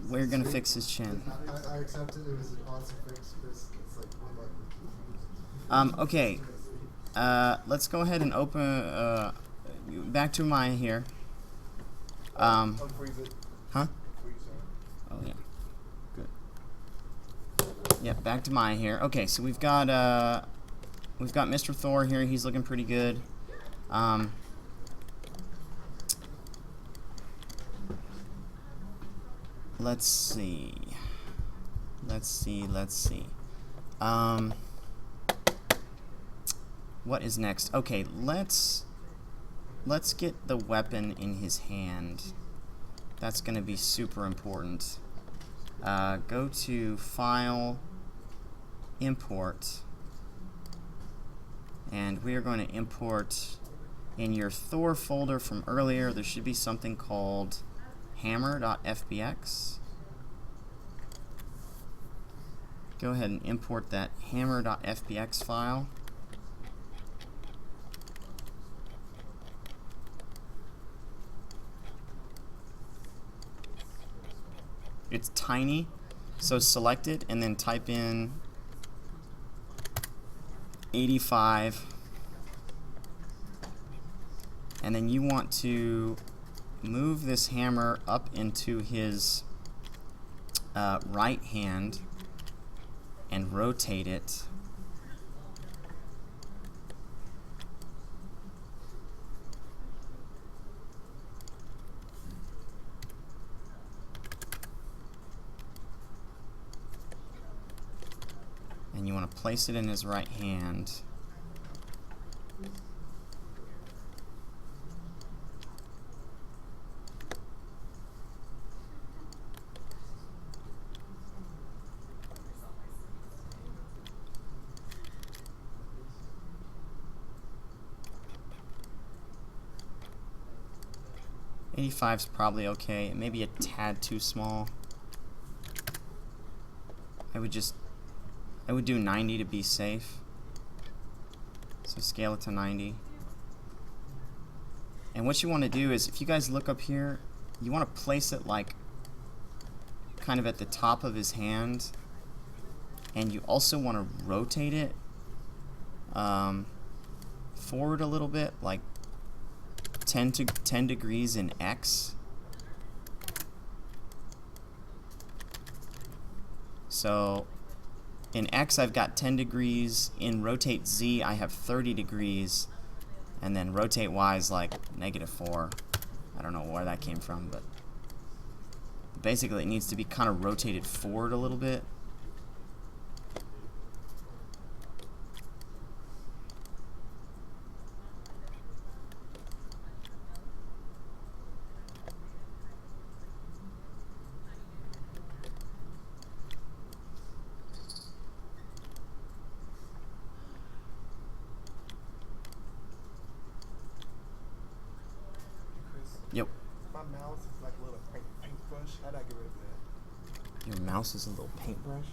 we're gonna fix his chin. I accepted it was an awesome fix, Chris. It's like one button. Okay. Let's go ahead and open, back to Maya here. Unfreeze it. Huh? Freeze it. Oh, yeah. Good. Yep, back to Maya here. Okay, so we've got Mr. Thor here. He's looking pretty good. Let's see. What is next? Okay, let's get the weapon in his hand. That's going to be super important. Go to File, Import, and we are going to import in your Thor folder from earlier. There should be something called hammer.fbx. Go ahead and import that hammer.fbx file. It's tiny, so select it and then type in 85, and then you want to move this hammer up into his right hand and rotate it. And you want to place it in his right hand. '85's probably okay. Maybe a tad too small. I would do 90 to be safe. So scale it to 90. And what you want to do is, if you guys look up here, you want to place it like kind of at the top of his hand, and you also want to rotate it forward a little bit, like 10 degrees in X. So in X I've got 10 degrees, in rotate Z I have 30 degrees, and then rotate Y is like -4. I don't know where that came from, but basically it needs to be kind of rotated forward a little bit. Yep. My mouse is like a little paintbrush. How do I get rid of that? Your mouse is a little paintbrush?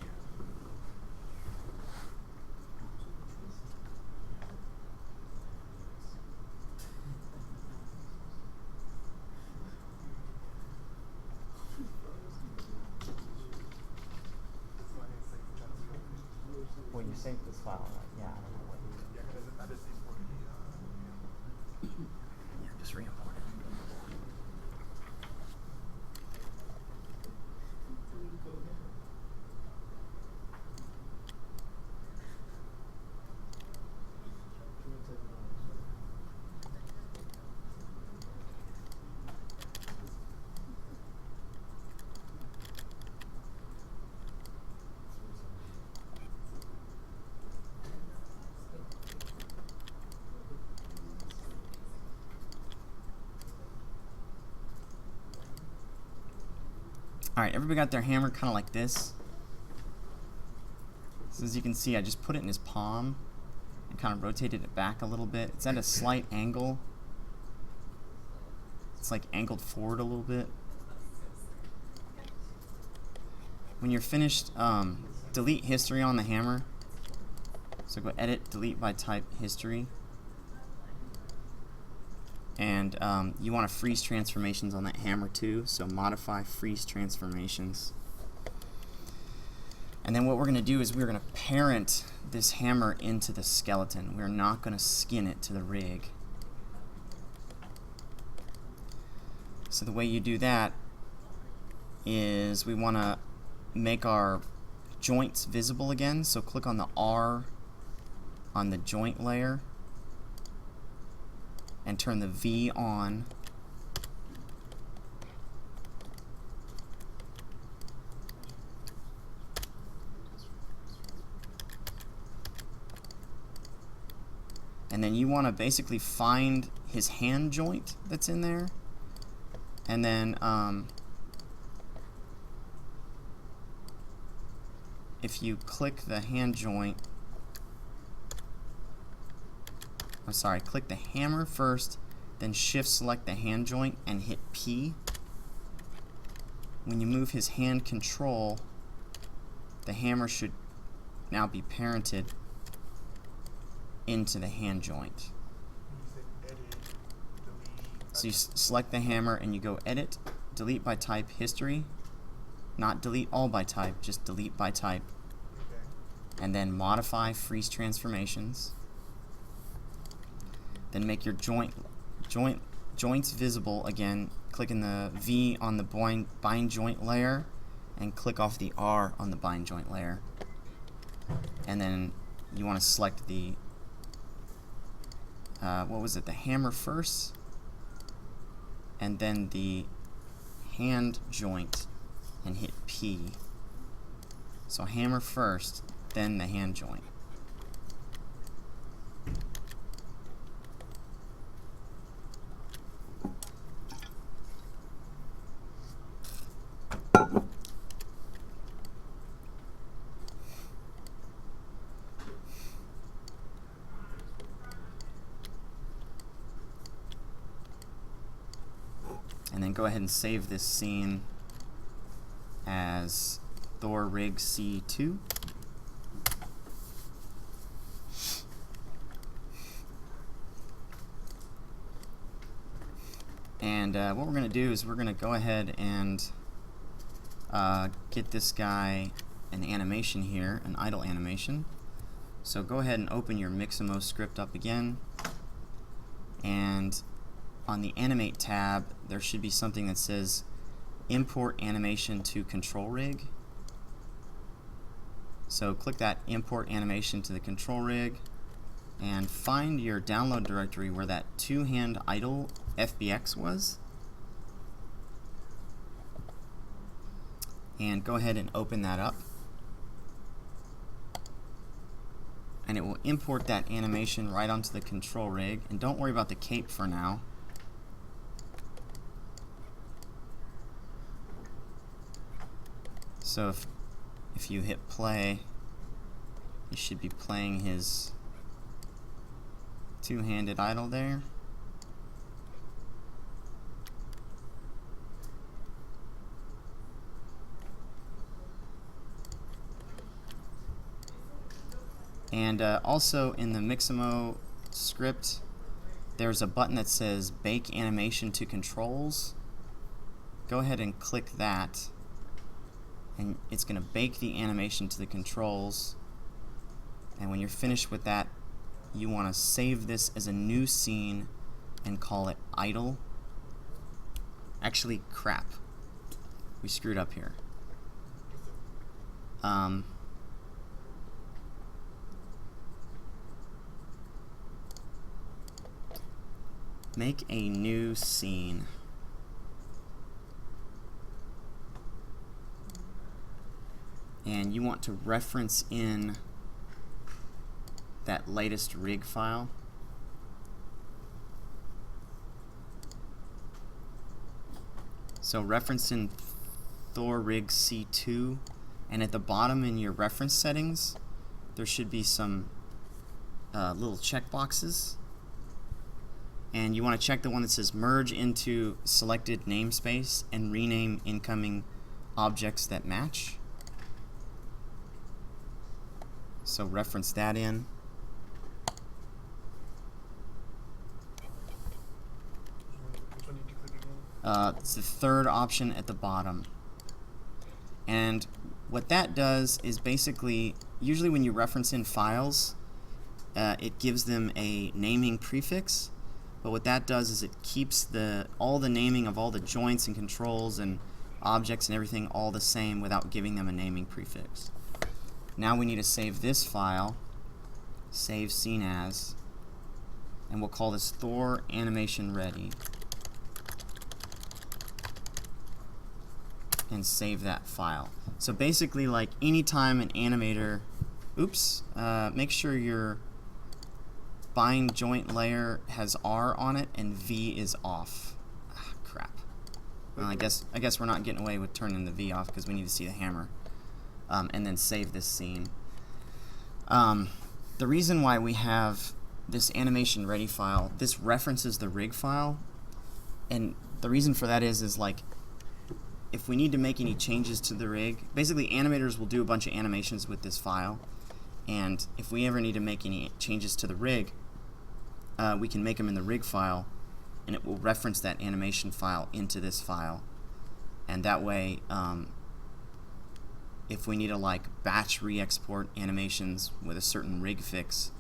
Well, you saved this file, right? Yeah, I don't know what you did. Yeah, because I just imported the. Yeah, just re-import it. Alright, everybody got their hammer kind of like this. So as you can see, I just put it in his palm and kind of rotated it back a little bit. It's at a slight angle. It's like angled forward a little bit. When you're finished, delete history on the hammer. So go edit, delete by type history. And you want to freeze transformations on that hammer too, so modify freeze transformations. And then what we're going to do is we're going to parent this hammer into the skeleton. We're not going to skin it to the rig. So the way you do that is we want to make our joints visible again. So click on the R on the joint layer and turn the V on. And then you want to basically find his hand joint that's in there. And then if you click the hand joint, I'm sorry, click the hammer first, then shift select the hand joint and hit P. When you move his hand control, the hammer should now be parented into the hand joint. So you select the hammer and you go edit, delete by type, history. Not delete all by type, just delete by type. Okay. And then modify freeze transformations. Then make your joints visible again. Click in the V on the bind joint layer and click off the R on the bind joint layer. And then you want to select the the hammer first, and then the hand joint and hit P. So hammer first, then the hand joint. And then go ahead and save this scene as Thor Rig C2. And what we're going to do is we're going to go ahead and get this guy an animation here, an idle animation. So go ahead and open your Mixamo script up again, and on the Animate tab, there should be something that says Import Animation to Control Rig. So click that Import Animation to the Control Rig and find your download directory where that two-hand idle FBX was. And go ahead and open that up. And it will import that animation right onto the Control Rig. And don't worry about the cape for now. So if you hit play, you should be playing his two-handed idle there. And also in the Mixamo script, there's a button that says Bake Animation to Controls. Go ahead and click that, and it's going to bake the animation to the controls. And when you're finished with that, you want to save this as a new scene and call it idle. Actually, crap. We screwed up here. Make a new scene. And you want to reference in that latest rig file. So reference in Thor Rig C2, and at the bottom in your reference settings, there should be some little checkboxes. And you want to check the one that says merge into selected namespace and rename incoming objects that match. So reference that in. It's the third option at the bottom. And what that does is basically, usually when you reference in files, it gives them a naming prefix. But what that does is it keeps all the naming of all the joints and controls and objects and everything all the same without giving them a naming prefix. Now we need to save this file, save scene as, and we'll call this Thor animation ready, and save that file. So basically, like anytime an animator, make sure your bind joint layer has R on it and V is off. Ah, crap. Well, I guess we're not getting away with turning the V off because we need to see the hammer. And then save this scene. The reason why we have this animation ready file, this references the rig file, and the reason for that is like, if we need to make any changes to the rig, basically animators will do a bunch of animations with this file, and if we ever need to make any changes to the rig, we can make them in the rig file, and it will reference that animation file into this file, and that way if we need to like batch re-export animations with a certain rig fix,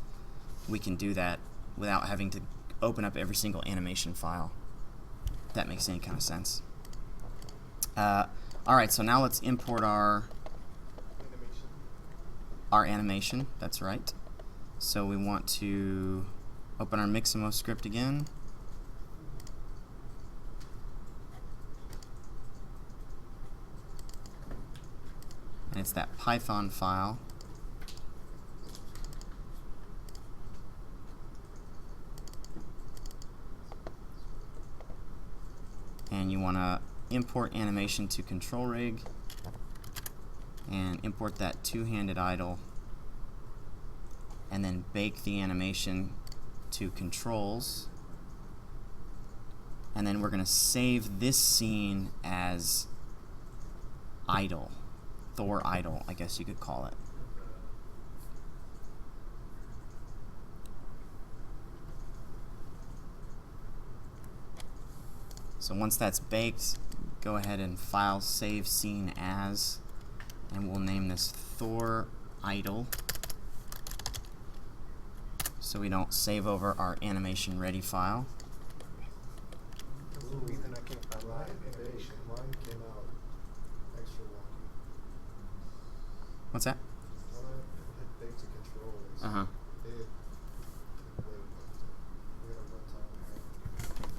we can do that without having to open up every single animation file, if that makes any kind of sense. Alright, so now let's import our animation. That's right. So we want to open our Mixamo script again. And it's that Python file. And you want to import animation to control rig and import that two-handed idle, and then bake the animation to controls, and then we're going to save this scene as idle, Thor idle, I guess you could call it. So once that's baked, go ahead and file save scene as, and we'll name this Thor idle, so we don't save over our animation ready file. That's the reason I can't find Mine came out extra wonky. What's that? When I hit bake to controls, Uh-huh. it we had a runtime error.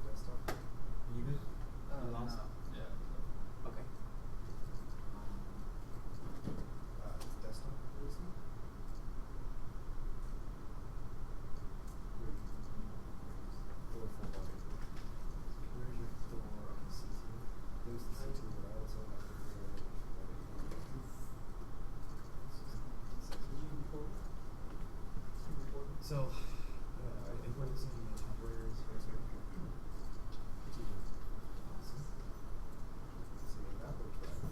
Desktop. You good? You lost? Yeah. Okay. Desktop. Where's your Thor on the CT? There's the CT, but I also have the So, I imported some temporaries. Awesome. See, that looks right.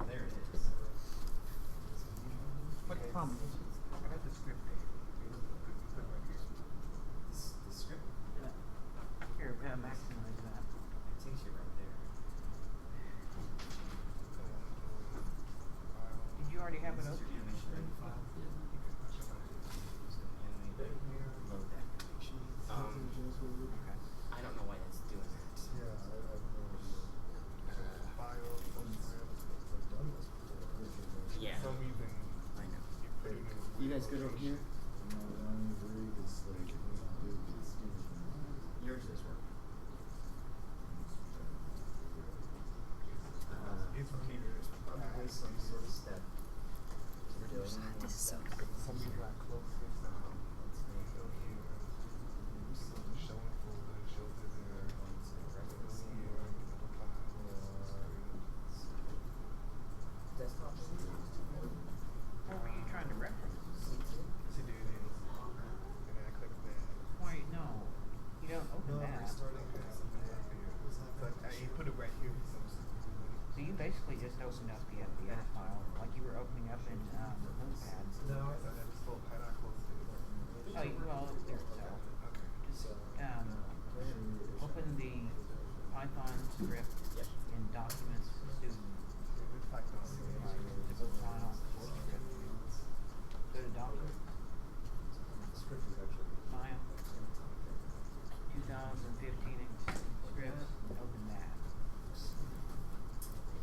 There it is. What problem? I got the script there. Put it right here. The script, Here, maximize that. it takes you right there. Did you already have it up? Is your animation ready file? Load that animation. Okay. I don't know why that's doing that. Yeah, I have no idea. File, I've done this before. Yeah. some even I know. putting in. You guys good over here? No, rig is like there some sort of step to filling in This is so Somebody got closest. let's make So here, so the showing folder shows it there. Let's see here, number 5. desktop. What were you trying to reference? See, there it is. And then I click that. Wait, no. You don't open that. restarting. You put it right here for some So you basically just opened up the FBS file, like you were opening up in Notepad. No, I thought that was full. How do I close it? Oh, well, it's there itself. Okay. Just open the Python script in Documents Student. Yeah, it's Python. Typical file, source script. Go to Documents, Script is actually. file, 2015 scripts, open that.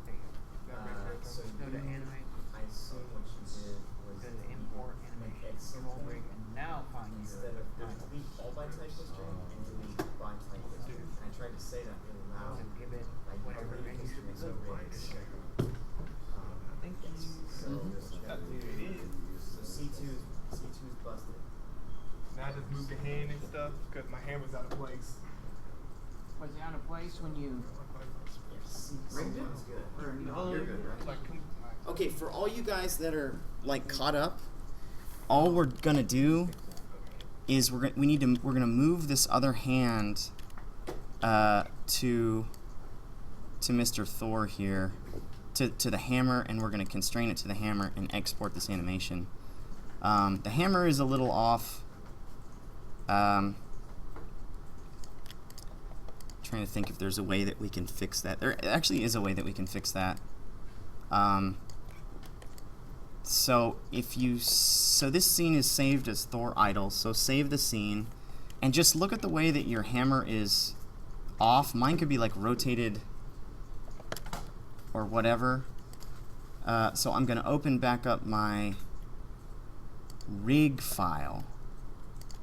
There you go. So Go to you- Animate, I assume what you did was go to Import Animation, at some control point, break, and now find instead your of there's title. delete all by type history and delete by type history. And I tried to say that really loud. So give it Like whatever deleting menu history should so be big. Thank you. Yes. So There it is. so C2's busted. Now I just moved the hand and stuff because my hand was out of place. Was it out of place when you Yes. rigged it? C1's good. Or you You're good, right? Like, Okay, for all you guys that are like caught up, all we're gonna do is we're gonna move this other hand to Mr. Thor here, to the hammer, and we're gonna constrain it to the hammer and export this animation. The hammer is a little off. Trying to think if there's a way that we can fix that. There actually is a way that we can fix that. So this scene is saved as Thor idle, so save the scene and just look at the way that your hammer is off. Mine could be like rotated or whatever. So I'm gonna open back up my rig file.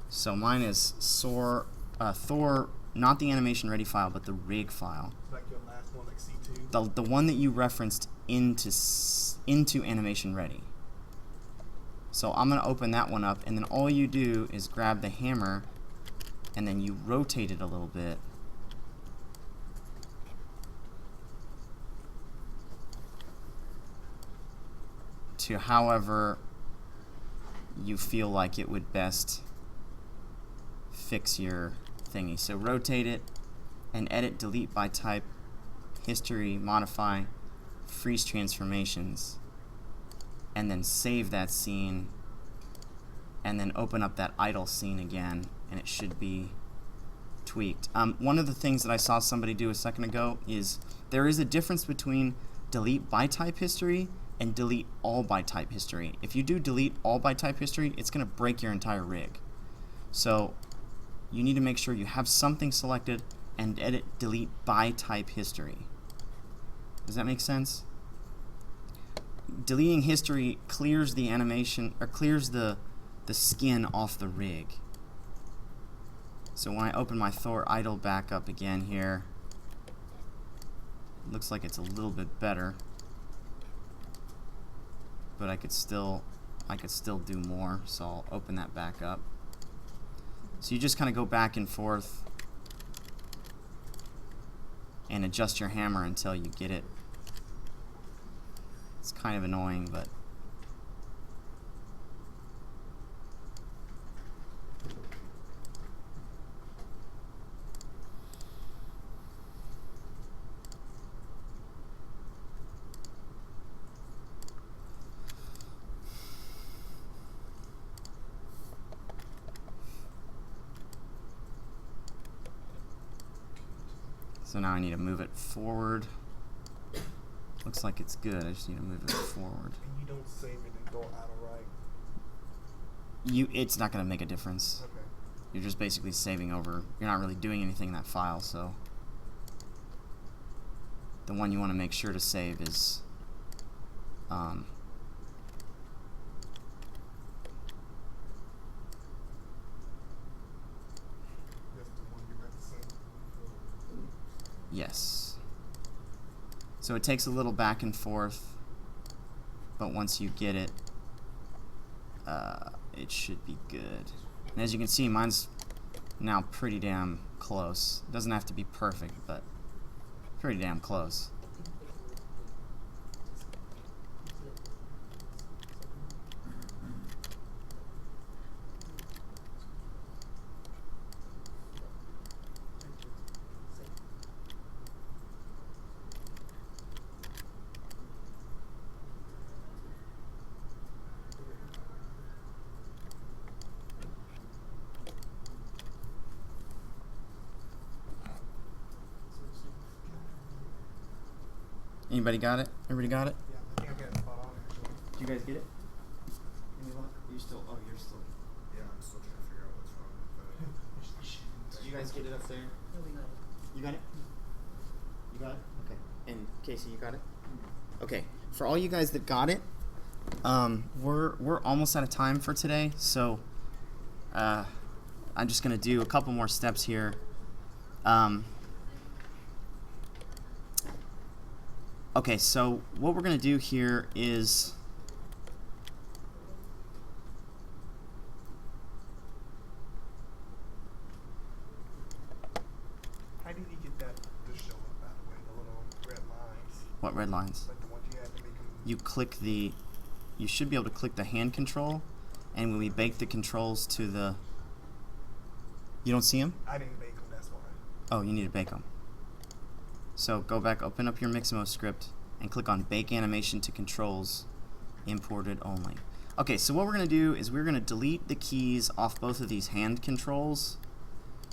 So mine is Thor, not the animation ready file, but the rig file. like your last one, like C2. The one that you referenced into animation ready. So I'm going to open that one up, and then all you do is grab the hammer and then you rotate it a little bit to however you feel like it would best fix your thingy. So rotate it and edit, delete by type, history, modify, freeze transformations, and then save that scene, and then open up that idle scene again, and it should be tweaked. One of the things that I saw somebody do a second ago is there is a difference between delete by type history and delete all by type history. If you do delete all by type history, it's going to break your entire rig. So you need to make sure you have something selected and edit delete by type history. Does that make sense? Deleting history clears the animation, or clears the skin off the rig. So when I open my Thor idle back up again here, it looks like it's a little bit better, but I could still do more, so I'll open that back up. So you just kind of go back and forth and adjust your hammer until you get it. It's kind of annoying, but so now I need to move it forward. Looks like it's good. I just need to move it forward. And you don't save it and go out of right. It's not going to make a difference. Okay. You're just basically saving over. You're not really doing anything in that file, so the one you want to make sure to save is That's the one you're referencing. yes. So it takes a little back and forth. but once you get it, it should be good. And as you can see, mine's now pretty damn close. It doesn't have to be perfect, but pretty damn close. Anybody got it? Everybody got it? Yeah, I think I got it spot on actually. Did you guys get it? Any luck? You still? Oh, you're still. Yeah, I'm still trying to figure out what's wrong with Did you guys get it up there? No, we got it. You got it? You got it? Okay. And Casey, you got it? Okay. For all you guys that got it, we're almost out of time for today, so I'm just gonna do a couple more steps here. Okay, so what we're gonna do here is How did you get that to show up, by the way, the little red lines? what red lines? Like the ones you had to make them. You click the, you should be able to click the hand control, and when we bake the controls to the, you don't see them? I didn't bake them, that's why. Oh, you need to bake them. So go back, open up your Mixamo script, and click on Bake Animation to Controls, Imported Only. Okay, so what we're going to do is we're going to delete the keys off both of these hand controls.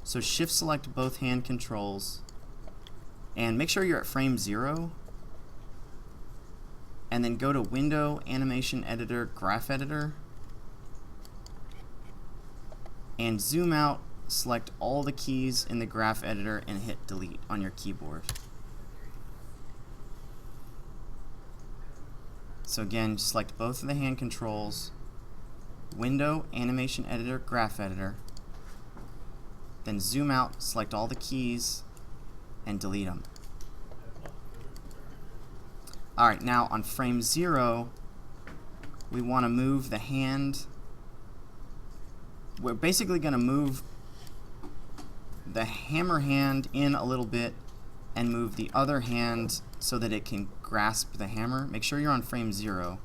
So shift select both hand controls, and make sure you're at frame 0, and then go to Window, Animation Editor, Graph Editor, and zoom out, select all the keys in the graph editor, and hit delete on your keyboard. So again, select both of the hand controls, Window, Animation Editor, Graph Editor, then zoom out, select all the keys, and delete them. Alright, now on frame 0, we want to move the hand. We're basically going to move the hammer hand in a little bit and move the other hand so that it can grasp the hammer. Make sure you're on frame 0.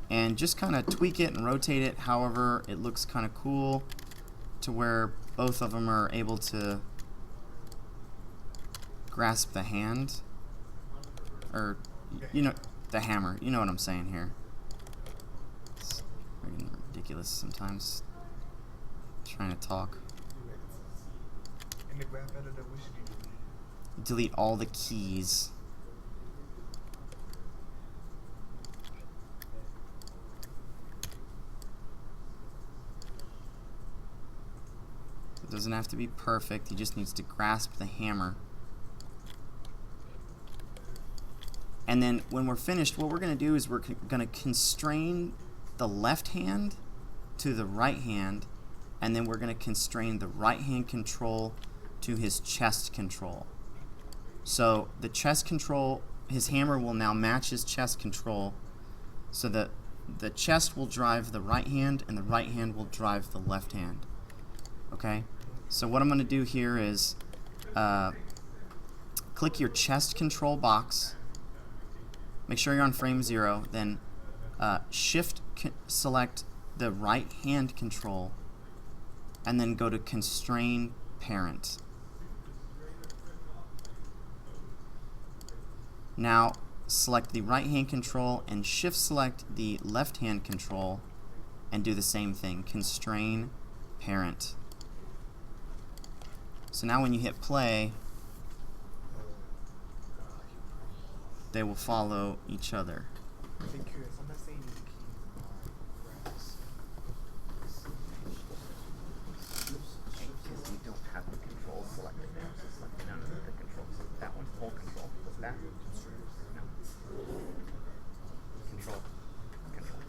And just kind of tweak it and rotate it however it looks kind of cool to where both of them are able to grasp the hand. Or, you know, the hammer. You know what I'm saying here. It's freaking ridiculous sometimes. Trying to talk. In the graph editor, what should you do? Delete all the keys. It doesn't have to be perfect, he just needs to grasp the hammer. And then when we're finished, what we're going to do is we're going to constrain the left hand to the right hand, and then we're going to constrain the right hand control to his chest control. So the chest control, his hammer will now match his chest control, so that the chest will drive the right hand and the right hand will drive the left hand. Okay? So what I'm going to do here is click your chest control box. Make sure you're on frame 0, then shift select the right hand control, and then go to constrain parent. Now select the right hand control and shift select the left hand control and do the same thing, constrain parent. So now when you hit play, they will follow each other. I'm curious, I'm not saying these keys are graphs. Because you don't have the control selected there, so select none of the controls. That one's full control. What's that? No. Control. Control.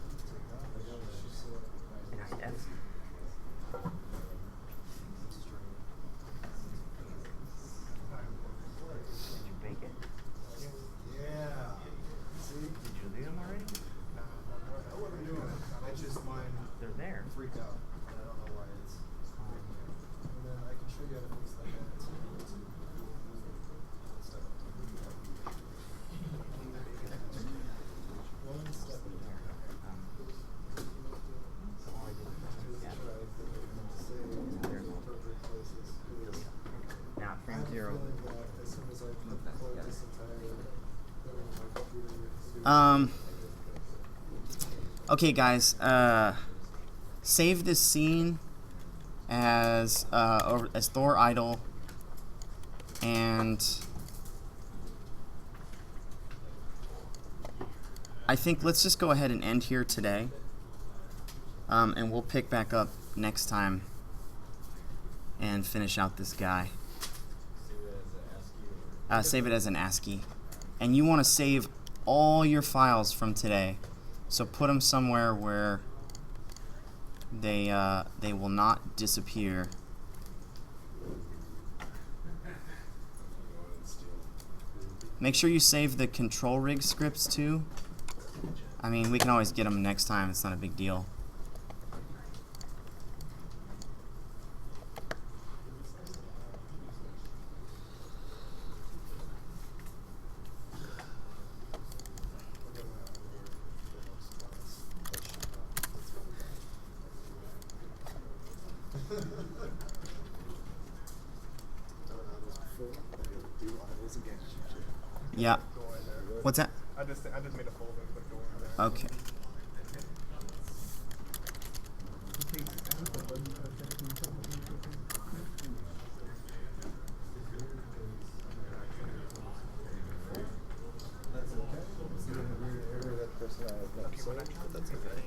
And hit F. Did you bake it? Yeah. See? Did you leave them Zero. feeling that as soon as I Move that plug together. this entire thing in my computer, Okay, guys. Save this scene as Thor idle, and I think let's just go ahead and end here today, and we'll pick back up next time and finish out this guy. Save it as an ASCII, and you want to save all your files from today, so put them somewhere where they will not disappear. Make sure you save the control rig scripts too. I mean, we can always get them next time. It's not a big deal. Yeah. What's that? I just made a folder and put door in there. Okay. That's okay. That person I have not Okay, when I sold, try but that's to okay.